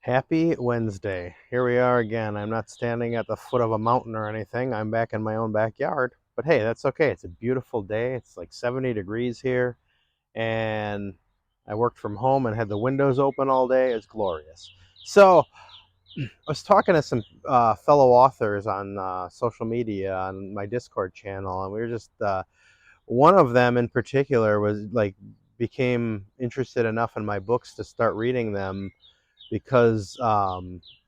Happy Wednesday. Here we are again. I'm not standing at the foot of a mountain or anything. I'm back in my own backyard. But hey, that's okay. It's a beautiful day. It's like 70 degrees here. And I worked from home and had the windows open all day. It's glorious. So I was talking to some fellow authors on social media on my Discord channel. And we were just, one of them in particular was like, became interested enough in my books to start reading them because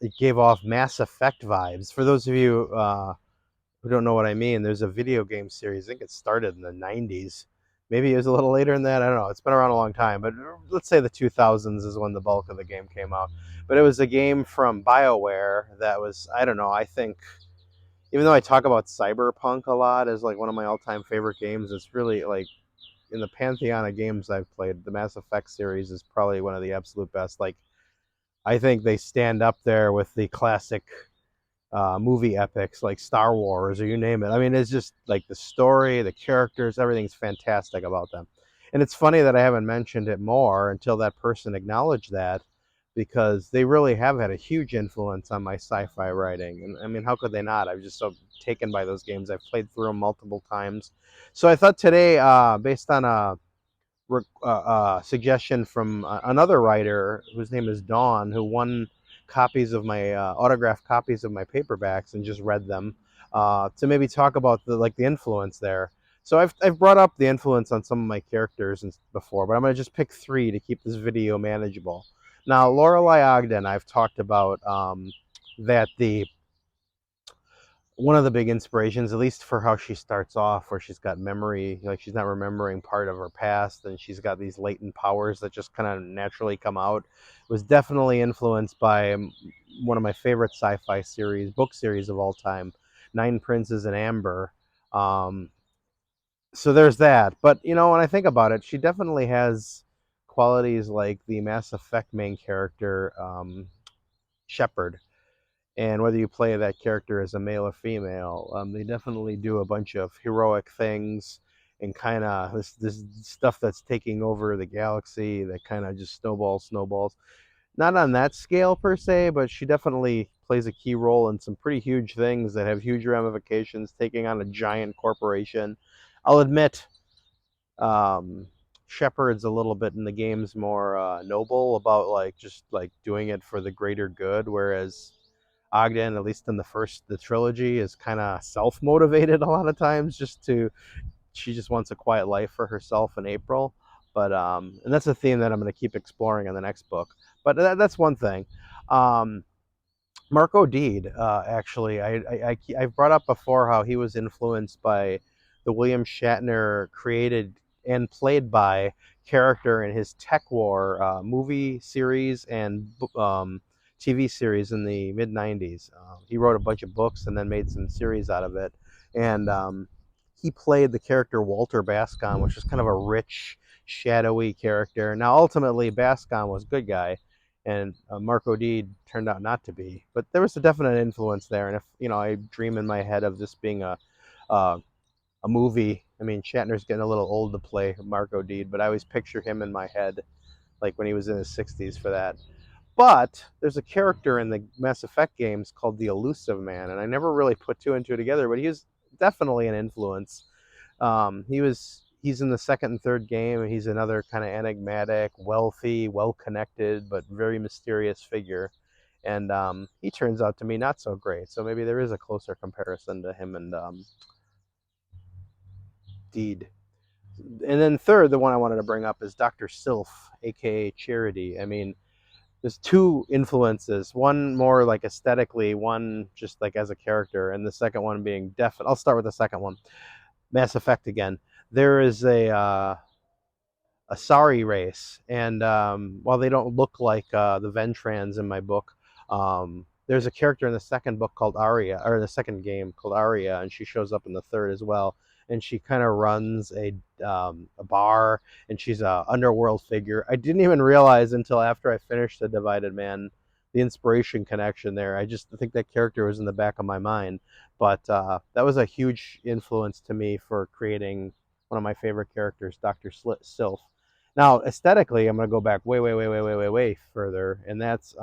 it gave off Mass Effect vibes. For those of you who don't know what I mean, there's a video game series. I think it started in the 90s. Maybe it was a little later than that. I don't know. It's been around a long time, but let's say the 2000s is when the bulk of the game came out. But it was a game from BioWare that was, I don't know, I think, even though I talk about Cyberpunk a lot as like one of my all-time favorite games, it's really like in the pantheon of games I've played, the Mass Effect series is probably one of the absolute best. Like, I think they stand up there with the classic movie epics like Star Wars or you name it. I mean, it's just like the story, the characters, everything's fantastic about them. And it's funny that I haven't mentioned it more until that person acknowledged that, because they really have had a huge influence on my sci-fi writing. And I mean, how could they not? I was just so taken by those games. I've played through them multiple times. So I thought today, based on a suggestion from another writer whose name is Dawn, who won copies of my autographed copies of my paperbacks and just read them, to maybe talk about the influence there. So I've brought up the influence on some of my characters before, but I'm going to just pick three to keep this video manageable. Now, Lorelei Ogden, I've talked about that the one of the big inspirations, at least for how she starts off, where she's got memory, like she's not remembering part of her past, and she's got these latent powers that just kind of naturally come out, was definitely influenced by one of my favorite sci-fi book series of all time, Nine Princes and Amber. Um, so there's that. But when I think about it, she definitely has qualities like the Mass Effect main character, Shepard, and whether you play that character as a male or female, they definitely do a bunch of heroic things and kind of this stuff that's taking over the galaxy that kind of just snowballs. Not on that scale per se, but she definitely plays a key role in some pretty huge things that have huge ramifications, taking on a giant corporation. I'll admit, um, Shepard's a little bit in the games more noble about like just like doing it for the greater good, whereas Ogden, at least in the trilogy, is kind of self motivated a lot of times. She just wants a quiet life for herself and April. But and that's a theme that I'm going to keep exploring in the next book. But that's one thing. Um, Marco Deed, actually, I've brought up before how he was influenced by the William Shatner created and played by character in his Tech War movie series and TV series in the mid 90s. He wrote a bunch of books and then made some series out of it. And he played the character Walter Bascom, which is kind of a rich, shadowy character. Now, ultimately, Bascom was a good guy, and Marco Deed turned out not to be. But there was a definite influence there. And if I dream in my head of this being uh, a movie. I mean, Shatner's getting a little old to play Marco Deed, but I always picture him in my head, like when he was in his 60s for that. But there's a character in the Mass Effect games called the Elusive Man, and I never really put two and two together, but he was definitely an influence. He's in the second and third game, and he's another kind of enigmatic, wealthy, well-connected, but very mysterious figure. And he turns out to me not so great. So maybe there is a closer comparison to him and Deed. And then third, the one I wanted to bring up is Dr. Silf, aka Charity. I mean, there's two influences, one more like aesthetically, one just like as a character, and the second one being definite. I'll start with the second one. Mass Effect again. There is a Sari race, and while they don't look like the Ventrans in my book, there's a character in the second book called Aria, or the second game called Aria, and she shows up in the third as well. And she kind of runs a bar, and she's a underworld figure. I didn't even realize until after I finished The Divided Man the inspiration connection there. I just think that character was in the back of my mind, but that was a huge influence to me for creating one of my favorite characters, Dr. Silf. Now, aesthetically, I'm going to go back way, way, way, way, way, way, way further, and that's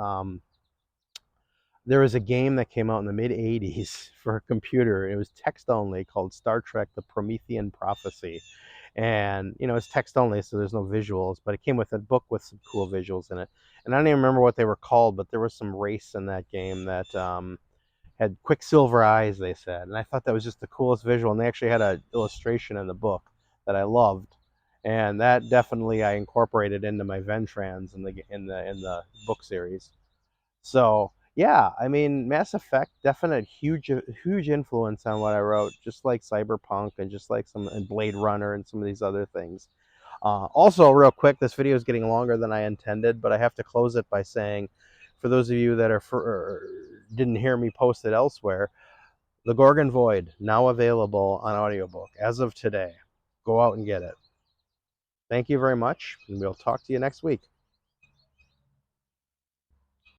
There was a game that came out in the mid 80s for a computer. It was text only, called Star Trek The Promethean Prophecy. And, it's text only, so there's no visuals, but it came with a book with some cool visuals in it. And I don't even remember what they were called, but there was some race in that game that had quicksilver eyes, they said. And I thought that was just the coolest visual. And they actually had an illustration in the book that I loved. And that definitely I incorporated into my Ventrans in the book series. So yeah, I mean, Mass Effect, definite huge influence on what I wrote, just like Cyberpunk and just like some and Blade Runner and some of these other things. Also, real quick, this video is getting longer than I intended, but I have to close it by saying, for those of you that didn't hear me post it elsewhere, The Gorgon Void, now available on audiobook as of today. Go out and get it. Thank you very much, and we'll talk to you next week.